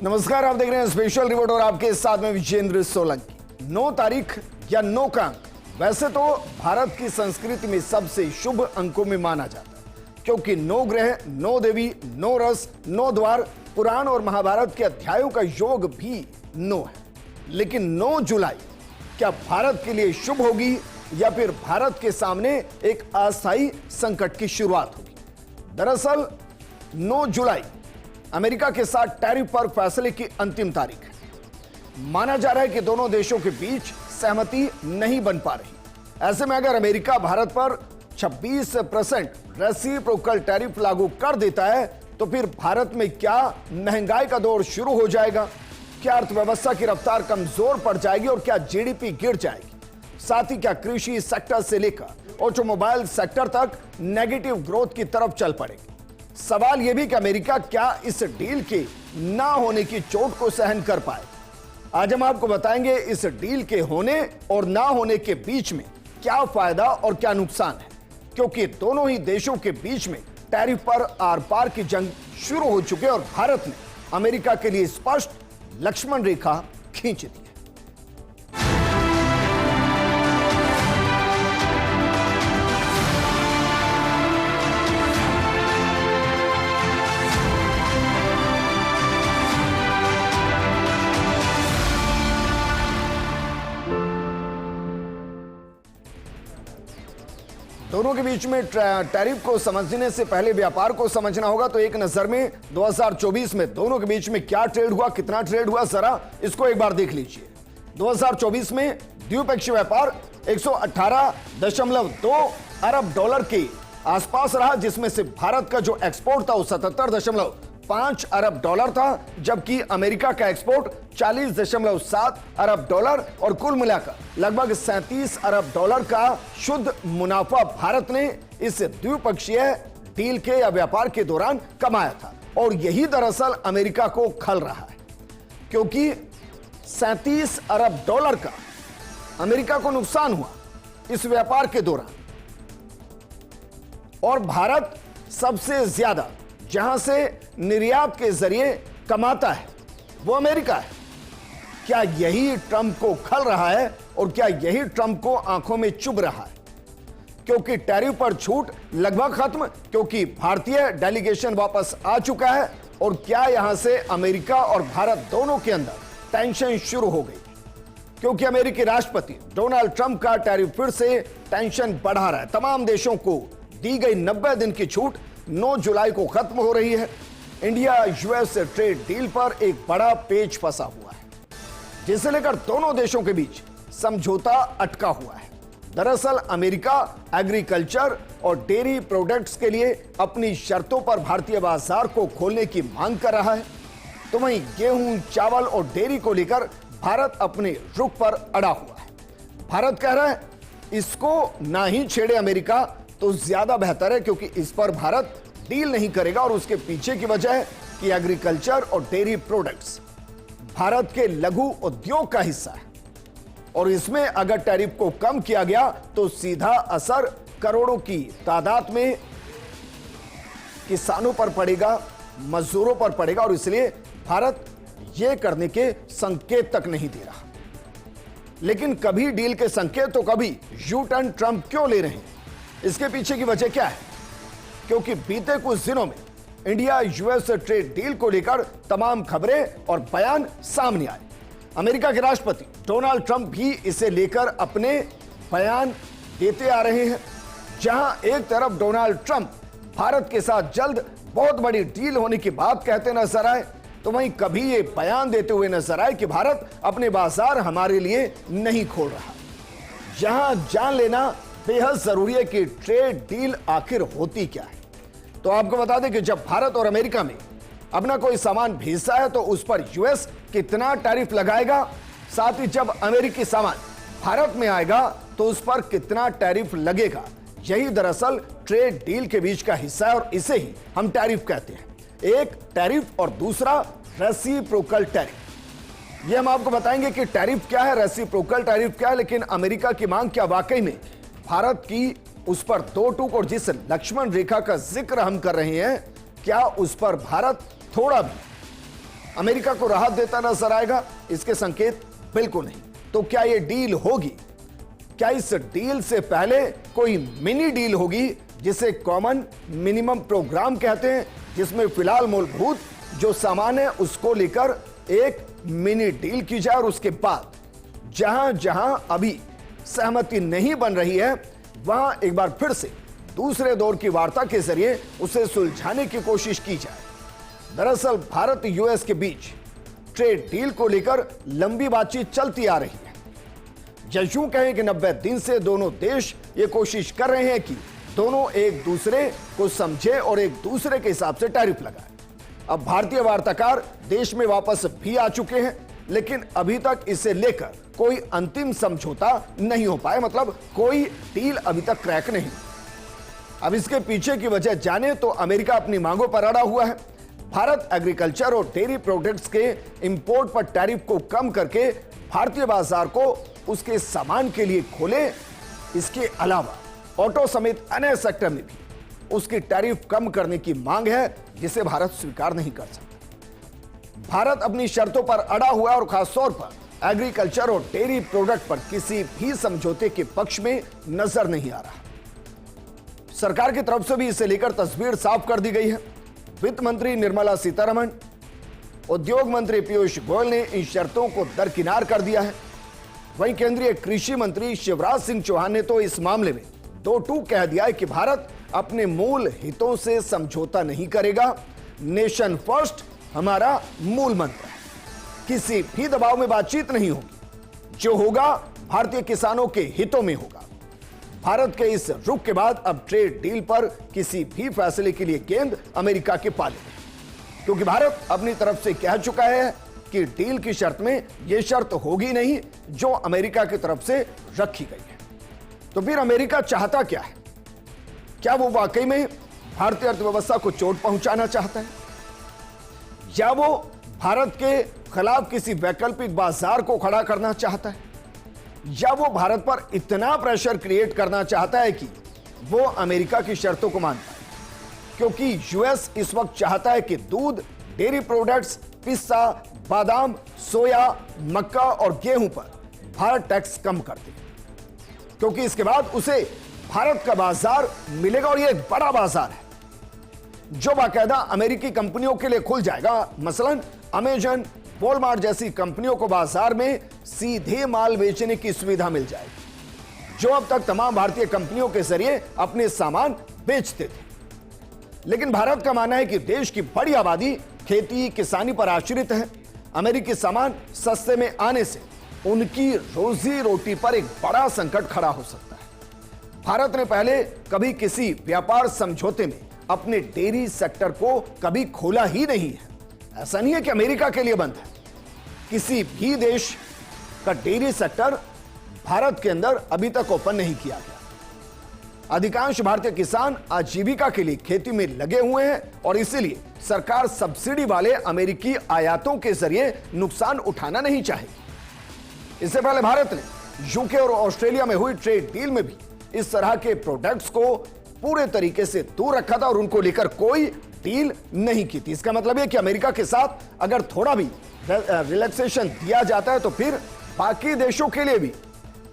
नमस्कार, आप देख रहे हैं स्पेशल रिपोर्ट और आपके साथ में विजेंद्र सोलंकी। 9 तारीख या 9 का अंक वैसे तो भारत की संस्कृति में सबसे शुभ अंकों में माना जाता है, क्योंकि 9 ग्रह, 9 देवी, 9 रस, 9 द्वार, पुराण और महाभारत के अध्यायों का योग भी 9 है। लेकिन 9 जुलाई क्या भारत के लिए शुभ होगी या फिर भारत के सामने एक अस्थायी संकट की शुरुआत होगी? दरअसल 9 जुलाई अमेरिका के साथ टैरिफ पर फैसले की अंतिम तारीख है। माना जा रहा है कि दोनों देशों के बीच सहमति नहीं बन पा रही। ऐसे में अगर अमेरिका भारत पर 26% रेसिप्रोकल टैरिफ लागू कर देता है तो फिर भारत में क्या महंगाई का दौर शुरू हो जाएगा? क्या अर्थव्यवस्था की रफ्तार कमजोर पड़ जाएगी और क्या जीडीपी गिर जाएगी? साथ ही क्या कृषि सेक्टर से लेकर ऑटोमोबाइल सेक्टर तक नेगेटिव ग्रोथ की तरफ चल पड़ेगी? सवाल यह भी कि अमेरिका क्या इस डील के ना होने की चोट को सहन कर पाए? आज हम आपको बताएंगे इस डील के होने और ना होने के बीच में क्या फायदा और क्या नुकसान है, क्योंकि दोनों ही देशों के बीच में टैरिफ पर आर पार की जंग शुरू हो चुकी है और भारत ने अमेरिका के लिए स्पष्ट लक्ष्मण रेखा खींच दी है। दोनों के बीच में टैरिफ को समझने से पहले व्यापार को समझना होगा। तो एक नजर में 2024 में दोनों के बीच में क्या ट्रेड हुआ, कितना ट्रेड हुआ, जरा इसको एक बार देख लीजिए। 2024 में द्विपक्षीय व्यापार 118.2 अरब डॉलर के आसपास रहा, जिसमें से भारत का जो एक्सपोर्ट था वो 77.5 अरब डॉलर था, जबकि अमेरिका का एक्सपोर्ट 40.7 अरब डॉलर और कुल मिलाकर लगभग 37 अरब डॉलर का शुद्ध मुनाफा भारत ने इस द्विपक्षीय डील के या व्यापार के दौरान कमाया था। और यही दरअसल अमेरिका को खल रहा है, क्योंकि 37 अरब डॉलर का अमेरिका को नुकसान हुआ इस व्यापार के दौरान। और भारत सबसे ज्यादा जहां से निर्यात के जरिए कमाता है वो अमेरिका है। क्या यही ट्रंप को खल रहा है और क्या यही ट्रंप को आंखों में चुभ रहा है? क्योंकि टैरिफ पर छूट लगभग खत्म, क्योंकि भारतीय डेलीगेशन वापस आ चुका है। और क्या यहां से अमेरिका और भारत दोनों के अंदर टेंशन शुरू हो गई, क्योंकि अमेरिकी राष्ट्रपति डोनाल्ड ट्रंप का टैरिफ फिर से टेंशन बढ़ा रहा है। तमाम देशों को दी गई 90 दिन की छूट 9 जुलाई को खत्म हो रही है। इंडिया यूएस ट्रेड डील पर एक बड़ा पेच फंसा हुआ है, जिसे लेकर दोनों देशों के बीच समझौता अटका हुआ है। दरअसल अमेरिका एग्रीकल्चर और डेयरी प्रोडक्ट्स के लिए अपनी शर्तों पर भारतीय बाजार को खोलने की मांग कर रहा है, तो वहीं गेहूं, चावल और डेयरी को लेकर भारत अपने रुख पर अड़ा हुआ है। भारत कह रहा है इसको ना ही छेड़े अमेरिका तो ज्यादा बेहतर है, क्योंकि इस पर भारत डील नहीं करेगा। और उसके पीछे की वजह है कि एग्रीकल्चर और डेयरी प्रोडक्ट्स भारत के लघु उद्योग का हिस्सा है, और इसमें अगर टैरिफ को कम किया गया तो सीधा असर करोड़ों की तादाद में किसानों पर पड़ेगा, मजदूरों पर पड़ेगा। और इसलिए भारत यह करने के संकेत तक नहीं दे रहा। लेकिन कभी डील के संकेत तो कभी यू टर्न ट्रंप क्यों ले रहे हैं? इसके पीछे की वजह क्या है? क्योंकि बीते कुछ दिनों में इंडिया यूएस ट्रेड डील को लेकर तमाम खबरें और बयान सामने आए। अमेरिका के राष्ट्रपति डोनाल्ड ट्रंप भी इसे लेकर अपने बयान देते आ रहे हैं। जहां एक तरफ डोनाल्ड ट्रंप भारत के साथ जल्द बहुत बड़ी डील होने की बात कहते नजर आए, तो वहीं कभी ये बयान देते हुए नजर आए कि भारत अपने बाजार हमारे लिए नहीं खोल रहा। जहां जान लेना बेहद जरूरी है कि ट्रेड डील आखिर होती क्या है। तो आपको बता दें कि जब भारत और अमेरिका में अपना कोई सामान भेजता है तो उस पर यूएस कितना टैरिफ लगाएगा, साथ ही जब अमेरिकी सामान भारत में आएगा तो उस पर कितना टैरिफ लगेगा, यही दरअसल ट्रेड डील के बीच का हिस्सा है। और इसे ही हम टैरिफ कहते हैं। एक टैरिफ और दूसरा रेसिप्रोकल टैरिफ। ये हम आपको बताएंगे कि टैरिफ क्या है, रेसिप्रोकल टैरिफ क्या है। लेकिन अमेरिका की मांग क्या वाकई में भारत की उस पर 2 टूक और जिस लक्ष्मण रेखा का जिक्र हम कर रहे हैं, क्या उस पर भारत थोड़ा भी अमेरिका को राहत देता नजर आएगा? इसके संकेत बिल्कुल नहीं। तो क्या यह डील होगी? क्या इस डील से पहले कोई मिनी डील होगी, जिसे कॉमन मिनिमम प्रोग्राम कहते हैं, जिसमें फिलहाल मूलभूत जो सामान है उसको लेकर एक मिनी डील की जाए और उसके बाद जहां जहां अभी सहमति नहीं बन रही है वहां एक बार फिर से दूसरे दौर की वार्ता के जरिए उसे सुलझाने की कोशिश की जाए। दरअसल भारत यूएस के बीच ट्रेड डील को लेकर लंबी बातचीत चलती आ रही है। यूं कहें कि 90 दिन से दोनों देश ये कोशिश कर रहे हैं कि दोनों एक दूसरे को समझे और एक दूसरे के हिसाब से टैरिफ लगाए। अब भारतीय वार्ताकार देश में वापस भी आ चुके हैं, लेकिन अभी तक इसे लेकर कोई अंतिम समझौता नहीं हो पाया, मतलब कोई डील अभी तक क्रैक नहीं। अब इसके पीछे की वजह जाने तो अमेरिका अपनी मांगों पर अड़ा हुआ है। भारत एग्रीकल्चर और डेयरी प्रोडक्ट्स के इंपोर्ट पर टैरिफ को कम करके भारतीय बाजार को उसके सामान के लिए खोले। इसके अलावा ऑटो समेत अन्य सेक्टर में भी उसकी टैरिफ कम करने की मांग है, जिसे भारत स्वीकार नहीं कर सकता। भारत अपनी शर्तों पर अड़ा हुआ है और खासतौर पर एग्रीकल्चर और डेयरी प्रोडक्ट पर किसी भी समझौते के पक्ष में नजर नहीं आ रहा। सरकार की तरफ से भी इसे लेकर तस्वीर साफ कर दी गई है। वित्त मंत्री निर्मला सीतारमण, उद्योग मंत्री पीयूष गोयल ने इन शर्तों को दरकिनार कर दिया है। वहीं केंद्रीय कृषि मंत्री शिवराज सिंह चौहान ने तो इस मामले में दो टूक कह दिया है कि भारत अपने मूल हितों से समझौता नहीं करेगा। नेशन फर्स्ट हमारा मूल मंत्र है। किसी भी दबाव में बातचीत नहीं होगी, जो होगा भारतीय किसानों के हितों में होगा। भारत के इस रुख के बाद अब ट्रेड डील पर किसी भी फैसले के लिए गेंद अमेरिका के पाले में, क्योंकि भारत अपनी तरफ से कह चुका है कि डील की शर्त में यह शर्त होगी नहीं जो अमेरिका की तरफ से रखी गई है। तो फिर अमेरिका चाहता क्या है? क्या वो वाकई में भारतीय अर्थव्यवस्था को चोट पहुंचाना चाहता है, या वो भारत के खिलाफ किसी वैकल्पिक बाजार को खड़ा करना चाहता है, या वो भारत पर इतना प्रेशर क्रिएट करना चाहता है कि वो अमेरिका की शर्तों को मान पाए? क्योंकि यूएस इस वक्त चाहता है कि दूध, डेयरी प्रोडक्ट्स, पिस्ता, बादाम, सोया, मक्का और गेहूं पर भारत टैक्स कम कर दे, क्योंकि इसके बाद उसे भारत का बाजार मिलेगा और यह एक बड़ा बाजार है जो बाकायदा अमेरिकी कंपनियों के लिए खुल जाएगा। मसलन अमेजन, वॉलमार्ट जैसी कंपनियों को बाजार में सीधे माल बेचने की सुविधा मिल जाएगी, जो अब तक तमाम भारतीय कंपनियों के जरिए अपने सामान बेचते थे। लेकिन भारत का मानना है कि देश की बड़ी आबादी खेती किसानी पर आश्रित है। अमेरिकी सामान सस्ते में आने से उनकी रोजी रोटी पर एक बड़ा संकट खड़ा हो सकता है। भारत ने पहले कभी किसी व्यापार समझौते में अपने डेयरी सेक्टर को कभी खोला ही नहीं है। ऐसा नहीं है कि अमेरिका के लिए बंद है। किसी भी देश का डेयरी सेक्टर भारत के अंदर अभी तक ओपन नहीं किया गया। अधिकांश भारतीय किसान आजीविका के लिए खेती में लगे हुए हैं और इसीलिए सरकार सब्सिडी वाले अमेरिकी आयातों के जरिए नुकसान उठाना नहीं चाहेगी। इससे पहले भारत ने यूके और ऑस्ट्रेलिया में हुई ट्रेड डील में भी इस तरह के प्रोडक्ट्स को पूरे तरीके से दूर रखा था और उनको लेकर कोई डील नहीं की थी। इसका मतलब है कि अमेरिका के साथ अगर थोड़ा भी रिलैक्सेशन दिया जाता है तो फिर बाकी देशों के लिए भी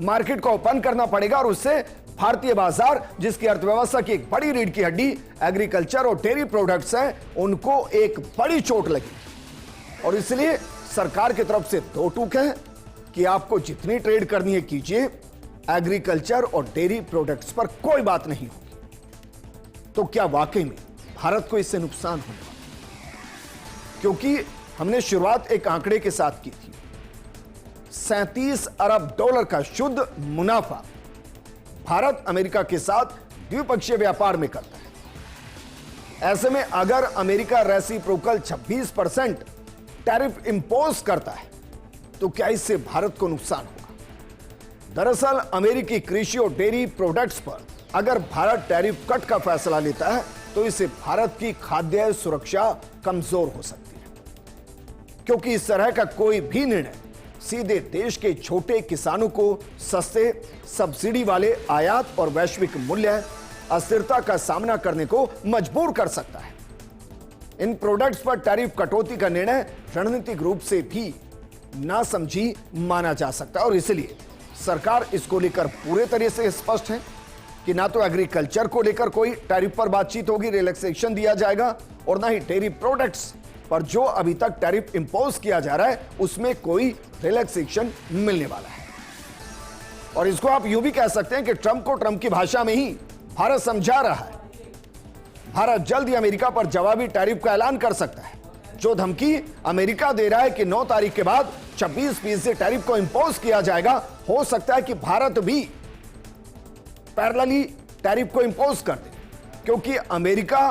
मार्केट को ओपन करना पड़ेगा और उससे भारतीय बाजार, जिसकी अर्थव्यवस्था की एक बड़ी रीढ़ की हड्डी एग्रीकल्चर और डेयरी प्रोडक्ट्स हैं, उनको एक बड़ी चोट लगेगी। और इसलिए सरकार की तरफ से दो टूक है कि आपको जितनी ट्रेड करनी है कीजिए, एग्रीकल्चर और डेयरी प्रोडक्ट्स पर कोई बात नहीं होगी। तो क्या वाकई में भारत को इससे नुकसान होने वाला? क्योंकि हमने शुरुआत एक आंकड़े के साथ की थी, 37 अरब डॉलर का शुद्ध मुनाफा भारत अमेरिका के साथ द्विपक्षीय व्यापार में करता है। ऐसे में अगर अमेरिका रेसिप्रोकल 26% टैरिफ इंपोज करता है तो क्या इससे भारत को नुकसान होगा? दरअसल अमेरिकी कृषि और डेयरी प्रोडक्ट्स पर अगर भारत टैरिफ कट का फैसला लेता है तो इससे भारत की खाद्य सुरक्षा कमजोर हो सकती है, क्योंकि इस तरह का कोई भी निर्णय सीधे देश के छोटे किसानों को सस्ते सब्सिडी वाले आयात और वैश्विक मूल्य अस्थिरता का सामना करने को मजबूर कर सकता है। इन प्रोडक्ट्स पर टैरिफ कटौती का निर्णय रणनीतिक रूप से भी नासमझी माना जा सकता है और इसलिए सरकार इसको लेकर पूरे तरह से स्पष्ट है कि ना तो एग्रीकल्चर को लेकर कोई टैरिफ पर बातचीत होगी, रिलैक्सेशन दिया जाएगा, और ना ही डेयरी प्रोडक्ट्स पर जो अभी तक टैरिफ इंपोज किया जा रहा है उसमें कोई रिलैक्सेशन मिलने वाला है। और इसको आप यूं भी कह सकते हैं कि ट्रंप को ट्रंप की भाषा में ही भारत समझा रहा है। भारत जल्द ही अमेरिका पर जवाबी टैरिफ का ऐलान कर सकता है। जो धमकी अमेरिका दे रहा है कि 9 तारीख के बाद 26% टैरिफ को इंपोज किया जाएगा, हो सकता है कि भारत भी पैरेलली टैरिफ को इंपोज कर दे, क्योंकि अमेरिका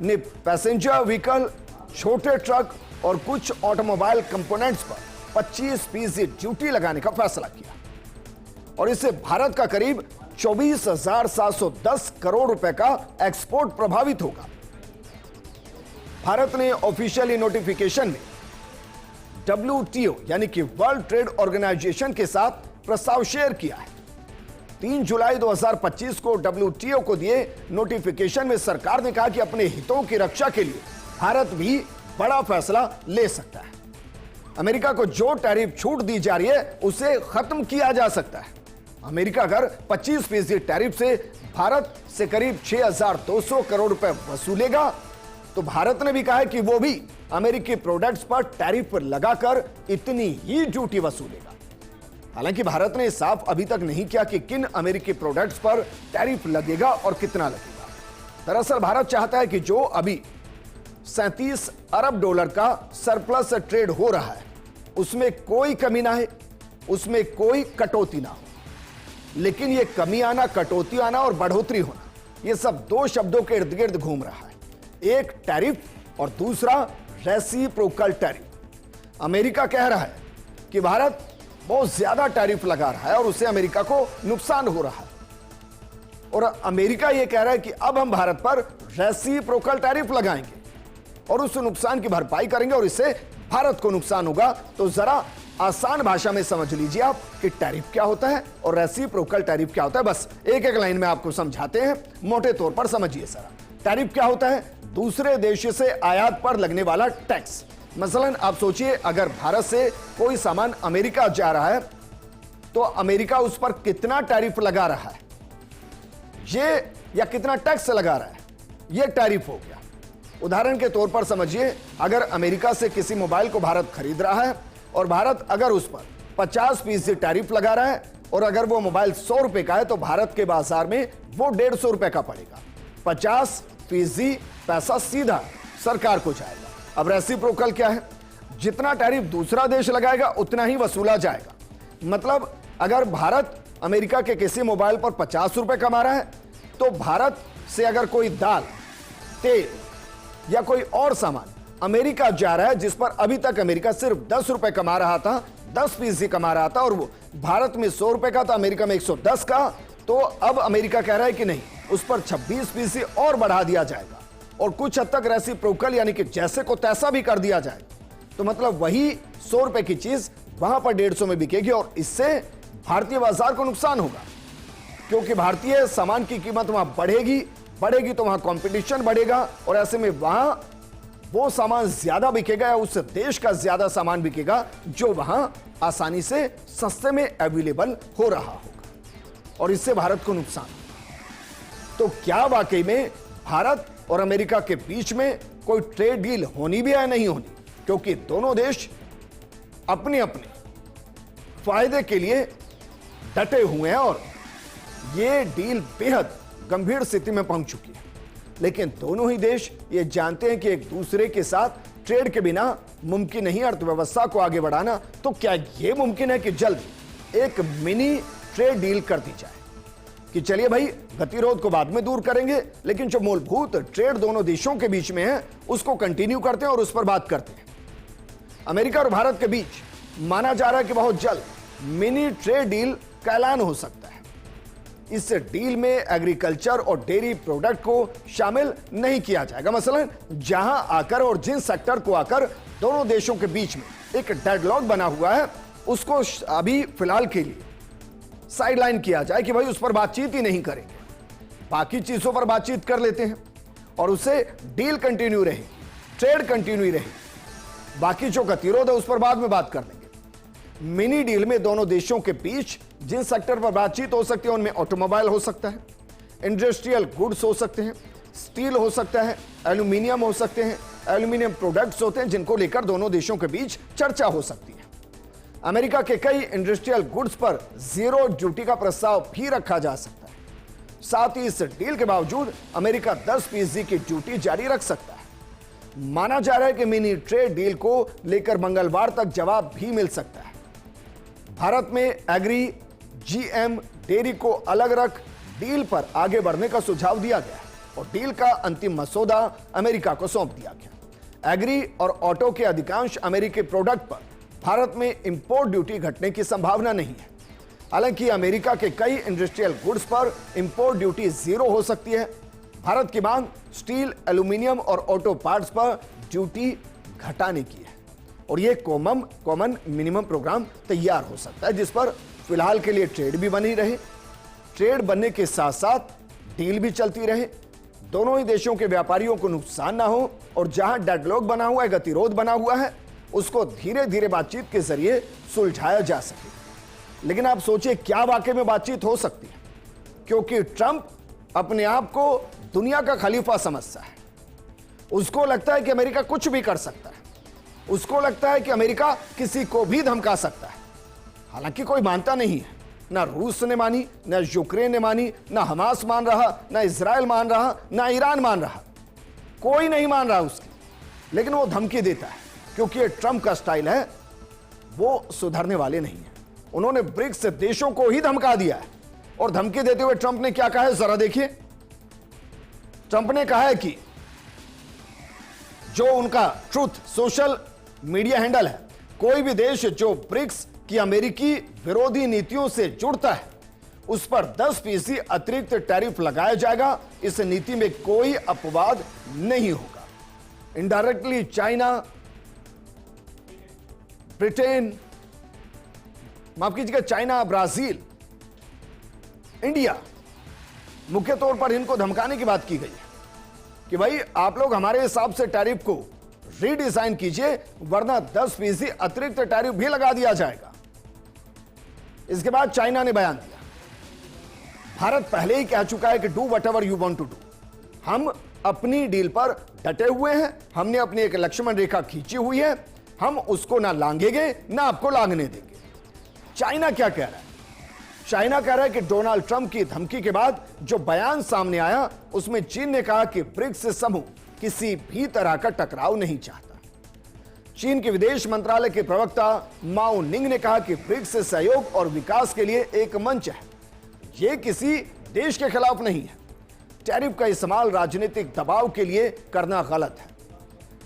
ने पैसेंजर व्हीकल, छोटे ट्रक और कुछ ऑटोमोबाइल कंपोनेंट्स पर 25% ड्यूटी लगाने का फैसला किया और इससे भारत का करीब 24,710 करोड़ रुपए का एक्सपोर्ट प्रभावित होगा। भारत ने ऑफिशियली नोटिफिकेशन में WTO यानी कि वर्ल्ड ट्रेड ऑर्गेनाइजेशन के साथ प्रस्ताव शेयर किया है। 3 जुलाई 2025 को WTO को दिए नोटिफिकेशन में सरकार ने कहा कि अपने हितों की रक्षा के लिए भारत भी बड़ा फैसला ले सकता है। अमेरिका को जो टैरिफ छूट दी जा रही है उसे खत्म किया जा सकता है। अमेरिका अगर 25% टैरिफ से भारत से करीब 6,200 करोड़ रुपए वसूलेगा तो भारत ने भी कहा है कि वो भी अमेरिकी प्रोडक्ट्स पर टैरिफ लगाकर इतनी ही ड्यूटी वसूलेगा। हालांकि भारत ने साफ अभी तक नहीं किया कि किन अमेरिकी प्रोडक्ट्स पर टैरिफ लगेगा और कितना लगेगा। दरअसल भारत चाहता है कि जो अभी 37 अरब डॉलर का सरप्लस ट्रेड हो रहा है उसमें कोई कमी ना है, उसमें कोई कटौती ना हो। लेकिन यह कमी आना, कटौती आना और बढ़ोतरी होना, यह सब दो शब्दों के इर्द गिर्द घूम रहा है। एक टैरिफ और दूसरा रेसिप्रोकल टैरिफ। अमेरिका कह रहा है कि भारत बहुत ज्यादा टैरिफ लगा रहा है और उससे अमेरिका को नुकसान हो रहा है, और अमेरिका यह कह रहा है कि अब हम भारत पर रेसिप्रोकल टैरिफ लगाएंगे और उस नुकसान की भरपाई करेंगे और इससे भारत को नुकसान होगा। तो जरा आसान भाषा में समझ लीजिए आप कि टैरिफ क्या होता है और रेसिप्रोकल टैरिफ क्या होता है। बस एक एक लाइन में आपको समझाते हैं, मोटे तौर पर समझिए जरा। टैरिफ क्या होता है? दूसरे देश से आयात पर लगने वाला टैक्स। मसलन आप सोचिए, अगर भारत से कोई सामान अमेरिका जा रहा है तो अमेरिका उस पर कितना टैरिफ लगा रहा है ये, या कितना टैक्स लगा रहा है, ये टैरिफ हो गया। उदाहरण के तौर पर समझिए, अगर अमेरिका से किसी मोबाइल को भारत खरीद रहा है और भारत अगर उस पर 50% टैरिफ लगा रहा है और अगर वो मोबाइल 100 रुपए का है तो भारत के बाजार में वो 150 रुपए का पड़ेगा। 50% पैसा सीधा सरकार को जाएगा। अब रेसिप्रोकल क्या है? जितना टैरिफ दूसरा देश लगाएगा उतना ही वसूला जाएगा। मतलब अगर भारत अमेरिका के किसी मोबाइल पर 50 रुपए कमा रहा है तो भारत से अगर कोई दाल, तेल या कोई और सामान अमेरिका जा रहा है जिस पर अभी तक अमेरिका सिर्फ 10 रुपए कमा रहा था, 10% कमा रहा था, और वो भारत में 100 रुपए का था, अमेरिका में 110 का, तो अब अमेरिका कह रहा है कि नहीं, उस पर 26% और बढ़ा दिया जाएगा और कुछ हद तक रेसिप्रोकल यानी कि जैसे को तैसा भी कर दिया जाए। तो मतलब वही 100 रुपए की चीज वहां पर 150 में बिकेगी और इससे भारतीय बाजार को नुकसान होगा, क्योंकि भारतीय सामान की कीमत वहां बढ़ेगी तो वहां कंपटीशन बढ़ेगा और ऐसे में वहां वो सामान ज्यादा बिकेगा या उस देश का ज्यादा सामान बिकेगा जो वहां आसानी से सस्ते में अवेलेबल हो रहा होगा और इससे भारत को नुकसान। तो क्या वाकई में भारत और अमेरिका के बीच में कोई ट्रेड डील होनी भी है? नहीं होनी, क्योंकि दोनों देश अपने अपने फायदे के लिए डटे हुए हैं और ये डील बेहद गंभीर स्थिति में पहुंच चुकी है। लेकिन दोनों ही देश ये जानते हैं कि एक दूसरे के साथ ट्रेड के बिना मुमकिन नहीं अर्थव्यवस्था को आगे बढ़ाना। तो क्या यह मुमकिन है कि जल्द एक मिनी ट्रेड डील कर दी जाए कि चलिए भाई गतिरोध को बाद में दूर करेंगे, लेकिन जो मूलभूत ट्रेड दोनों देशों के बीच में है उसको कंटिन्यू करते हैं और उस पर बात करते हैं। अमेरिका और भारत के बीच माना जा रहा है कि बहुत जल्द मिनी ट्रेड डील का ऐलान हो सकता है। इस डील में एग्रीकल्चर और डेयरी प्रोडक्ट को शामिल नहीं किया जाएगा। मसलन जहां आकर और जिन सेक्टर को आकर दोनों देशों के बीच में एक डेडलॉक बना हुआ है उसको अभी फिलहाल के लिए साइडलाइन किया जाए कि भाई उस पर बातचीत ही नहीं करेंगे, बाकी चीजों पर बातचीत कर लेते हैं और उससे डील कंटिन्यू रहेगी। ट्रेड कंटिन्यू रहेगी। बाकी जो गतिरोध है उस पर बाद में बात कर लेंगे। मिनी डील में दोनों देशों के बीच जिन सेक्टर पर बातचीत हो सकती है उनमें ऑटोमोबाइल हो सकता है, इंडस्ट्रियल गुड्स हो सकते हैं, स्टील हो सकता है, एल्यूमिनियम हो सकते हैं, एल्यूमिनियम प्रोडक्ट्स होते हैं जिनको लेकर दोनों देशों के बीच चर्चा हो सकती है। अमेरिका के कई इंडस्ट्रियल गुड्स पर जीरो ड्यूटी का प्रस्ताव भी रखा जा सकता है। साथ ही इस डील के बावजूद अमेरिका 10% की ड्यूटी जारी रख सकता है। माना जा रहा है कि मिनी ट्रेड डील को लेकर मंगलवार तक जवाब भी मिल सकता है। भारत में एग्री, जीएम, डेयरी को अलग रख डील पर आगे बढ़ने का सुझाव दिया गया और डील का अंतिम मसौदा अमेरिका को सौंप दिया गया। एग्री और ऑटो के अधिकांश अमेरिकी प्रोडक्ट पर भारत में इंपोर्ट ड्यूटी घटने की संभावना नहीं है। हालांकि अमेरिका के कई इंडस्ट्रियल गुड्स पर इंपोर्ट ड्यूटी जीरो हो सकती है। भारत की मांग स्टील, एल्यूमिनियम और ऑटो पार्ट्स पर ड्यूटी घटाने की है और यह कॉमन मिनिमम प्रोग्राम तैयार हो सकता है जिस पर फिलहाल के लिए ट्रेड भी बनी रहे। ट्रेड बनने के साथ साथ डील भी चलती रहे, दोनों ही देशों के व्यापारियों को नुकसान ना हो और जहां डेडलॉक बना हुआ है, गतिरोध बना हुआ है, उसको धीरे धीरे बातचीत के जरिए सुलझाया जा सके। लेकिन आप सोचिए क्या वाकई में बातचीत हो सकती है? क्योंकि ट्रंप अपने आप को दुनिया का खलीफा समझता है। उसको लगता है कि अमेरिका कुछ भी कर सकता है, उसको लगता है कि अमेरिका किसी को भी धमका सकता है। हालांकि कोई मानता नहीं है, ना रूस ने मानी, ना यूक्रेन ने मानी, ना हमास मान रहा, ना इजराइल मान रहा, ना ईरान मान रहा, कोई नहीं मान रहा उसकी, लेकिन वो धमकी देता है क्योंकि ये ट्रंप का स्टाइल है। वो सुधरने वाले नहीं है। उन्होंने ब्रिक्स देशों को ही धमका दिया है और धमकी देते हुए ट्रंप ने क्या कहा है जरा देखिए। ट्रंप ने कहा है कि जो उनका ट्रूथ सोशल मीडिया हैंडल है, कोई भी देश जो ब्रिक्स की अमेरिकी विरोधी नीतियों से जुड़ता है उस पर 10% अतिरिक्त टैरिफ लगाया जाएगा। इस नीति में कोई अपवाद नहीं होगा। इनडायरेक्टली चाइना, ब्रिटेन, माफ कीजिएगा, चाइना, ब्राजील, इंडिया, मुख्य तौर पर इनको धमकाने की बात की गई है कि भाई आप लोग हमारे हिसाब से टैरिफ को रीडिजाइन कीजिए वरना 10% अतिरिक्त टैरिफ भी लगा दिया जाएगा। इसके बाद चाइना ने बयान दिया, भारत पहले ही कह चुका है कि do whatever you want to do. हम अपनी डील पर डटे हुए हैं, हमने अपनी एक लक्ष्मण रेखा खींची हुई है, हम उसको ना लांघेंगे ना आपको लांघने देंगे। चाइना क्या कह रहा है? चाइना कह रहा है कि डोनाल्ड ट्रंप की धमकी के बाद जो बयान सामने आया उसमें चीन ने कहा कि ब्रिक्स समूह किसी भी तरह का टकराव नहीं चाहता। चीन के विदेश मंत्रालय के प्रवक्ता माओ निंग ने कहा कि ब्रिक्स सहयोग और विकास के लिए एक मंच है, यह किसी देश के खिलाफ नहीं है। टैरिफ का इस्तेमाल राजनीतिक दबाव के लिए करना गलत है।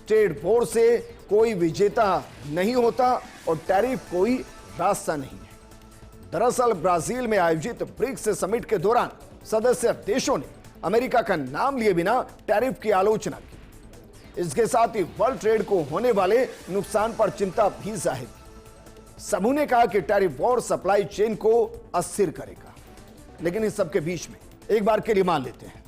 ट्रेड वॉर से कोई विजेता नहीं होता और टैरिफ कोई रास्ता नहीं है। दरअसल ब्राजील में आयोजित ब्रिक्स समिट के दौरान सदस्य देशों ने अमेरिका का नाम लिए बिना टैरिफ की आलोचना की। इसके साथ ही वर्ल्ड ट्रेड को होने वाले नुकसान पर चिंता भी जाहिर की। समूह ने कहा कि टैरिफ वॉर सप्लाई चेन को अस्थिर करेगा। लेकिन इस सब के बीच में एक बार के लिए मान लेते हैं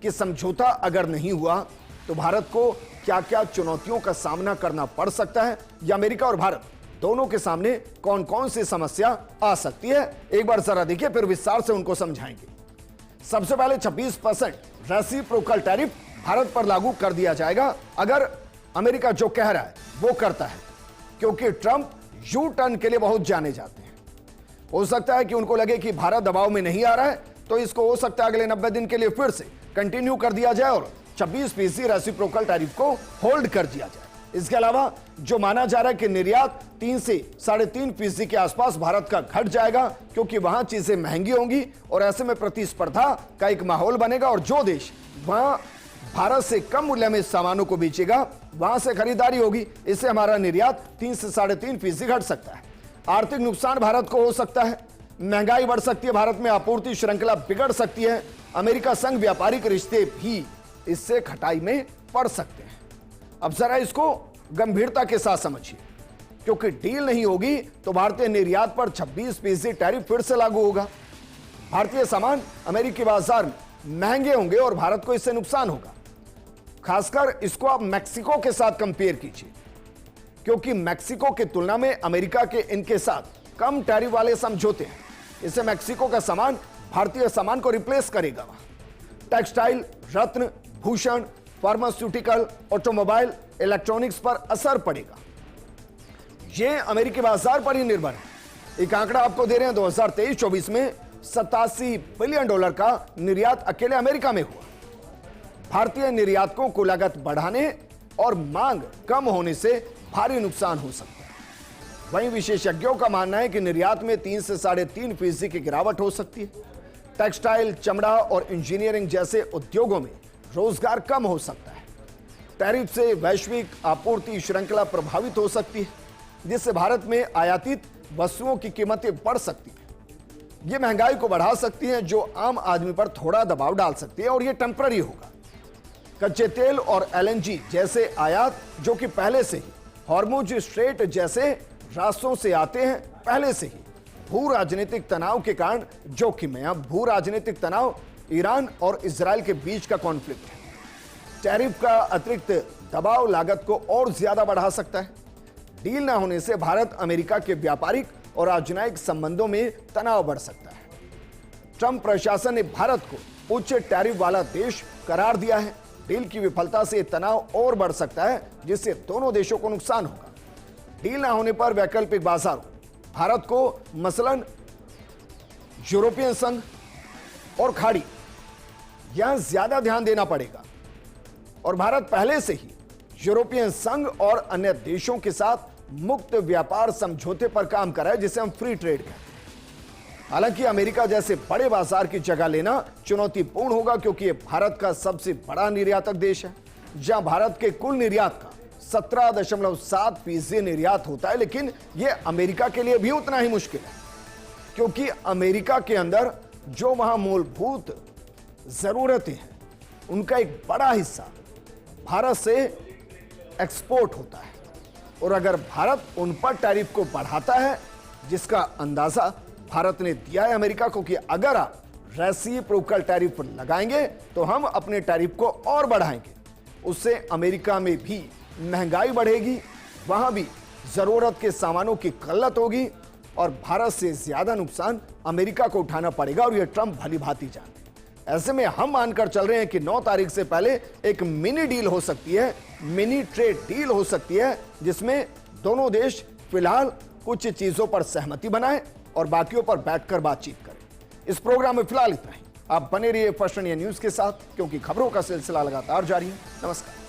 कि समझौता अगर नहीं हुआ तो भारत को क्या क्या चुनौतियों का सामना करना पड़ सकता है या अमेरिका और भारत दोनों के सामने कौन कौन सी समस्या आ सकती है। एक बार जरा देखिए, फिर विस्तार से उनको समझाएंगे। सबसे पहले 26% रेसिप्रोकल टैरिफ भारत पर लागू कर दिया जाएगा अगर अमेरिका जो कह रहा है वो करता है, क्योंकि ट्रंप यू टर्न के लिए बहुत जाने जाते हैं। हो सकता है कि उनको लगे कि भारत दबाव में नहीं आ रहा है तो इसको हो सकता है अगले 90 दिन के लिए फिर से कंटिन्यू कर दिया जाए और 26% रेसिप्रोकल टैरिफ को होल्ड कर दिया जाए। इसके अलावा जो माना जा रहा है कि निर्यात 3 से 3.5% के आसपास भारत का घट जाएगा, क्योंकि वहां चीजें महंगी होंगी और ऐसे में प्रतिस्पर्धा का एक माहौल बनेगा और जो देश वहां भारत से कम मूल्य में सामानों को बेचेगा वहां से खरीदारी होगी। इससे हमारा निर्यात 3 से 3.5% घट सकता है। आर्थिक नुकसान भारत को हो सकता है, महंगाई बढ़ सकती है, भारत में आपूर्ति श्रृंखला बिगड़ सकती है, अमेरिका संग व्यापारिक रिश्ते भी इससे खटाई में पड़ सकते हैं। अब जरा इसको गंभीरता के साथ समझिए, क्योंकि डील नहीं होगी तो भारतीय निर्यात पर 26% टैरिफ फिर से लागू होगा। भारतीय सामान अमेरिकी बाजार में महंगे होंगे और भारत को इससे नुकसान होगा। खासकर इसको आप मैक्सिको के साथ कंपेयर कीजिए, क्योंकि मैक्सिको की तुलना में अमेरिका के इनके साथ कम टैरिफ वाले समझौते हैं। इससे मैक्सिको का सामान भारतीय सामान को रिप्लेस करेगा। टेक्सटाइल, रत्न, भूषण, फार्मास्यूटिकल, ऑटोमोबाइल, इलेक्ट्रॉनिक्स पर असर पड़ेगा। यह अमेरिकी बाजार पर ही निर्भर है। एक आंकड़ा आपको दे रहे हैं, 2023-24 में $87 बिलियन का निर्यात अकेले अमेरिका में हुआ। भारतीय निर्यातकों को लागत बढ़ाने और मांग कम होने से भारी नुकसान हो सकता है। वहीं विशेषज्ञों का मानना है कि निर्यात में 3 से 3.5% की गिरावट हो सकती है। टेक्सटाइल, चमड़ा और इंजीनियरिंग जैसे उद्योगों में रोजगार कम हो सकता है। टैरिफ से वैश्विक आपूर्ति श्रृंखला प्रभावित हो सकती है, जिससे भारत में आयातित वस्तुओं की कीमतें बढ़ सकती हैं। ये महंगाई को बढ़ा सकती हैं, जो आम आदमी पर थोड़ा दबाव डाल सकती है, और ये टेम्पररी होगा। कच्चे तेल और एलएनजी जैसे आयात, जो कि पहले से ही हॉर्मुज स्ट्रेट जैसे रास्तों से आते हैं, पहले से ही भू राजनीतिक तनाव के कारण जोखिम है। अब भू राजनीतिक तनाव ईरान और इजराइल के बीच का कॉन्फ्लिक्ट है। टैरिफ का अतिरिक्त दबाव लागत को और ज्यादा बढ़ा सकता है। डील न होने से भारत अमेरिका के व्यापारिक और राजनयिक संबंधों में तनाव बढ़ सकता है। ट्रंप प्रशासन ने भारत को उच्च टैरिफ वाला देश करार दिया है। डील की विफलता से तनाव और बढ़ सकता है, जिससे दोनों देशों को नुकसान होगा। डील न होने पर वैकल्पिक बाजारों, भारत को मसलन यूरोपियन संघ और खाड़ी, यहां ज्यादा ध्यान देना पड़ेगा। और भारत पहले से ही यूरोपियन संघ और अन्य देशों के साथ मुक्त व्यापार समझौते पर काम कर रहा है, जिसे हम फ्री ट्रेड कहते हैं। हालांकि अमेरिका जैसे बड़े बाजार की जगह लेना चुनौतीपूर्ण होगा, क्योंकि यह भारत का सबसे बड़ा निर्यातक देश है, जहां भारत के कुल निर्यात का 17.7% निर्यात होता है। लेकिन यह अमेरिका के लिए भी उतना ही मुश्किल है, क्योंकि अमेरिका के अंदर जो वहां मूलभूत जरूरतें हैं, उनका एक बड़ा हिस्सा भारत से एक्सपोर्ट होता है। और अगर भारत उन पर टैरिफ को बढ़ाता है, जिसका अंदाजा भारत ने दिया है अमेरिका को कि अगर आप रेसिप्रोकल टैरिफ लगाएंगे तो हम अपने टैरिफ को और बढ़ाएंगे, उससे अमेरिका में भी महंगाई बढ़ेगी, वहां भी जरूरत के सामानों की किल्लत होगी और भारत से ज्यादा नुकसान अमेरिका को उठाना पड़ेगा। और यह ट्रंप भली भांति जानते हैं। ऐसे में हम मानकर चल रहे हैं कि 9 तारीख से पहले एक मिनी डील हो सकती है, मिनी ट्रेड डील हो सकती है, जिसमें दोनों देश फिलहाल कुछ चीजों पर सहमति बनाएं और बाकियों पर बैठकर बातचीत करें। इस प्रोग्राम में फिलहाल इतना ही। आप बने रहिए फर्स्ट इंडिया न्यूज के साथ, क्योंकि खबरों का सिलसिला लगातार जारी है। नमस्कार।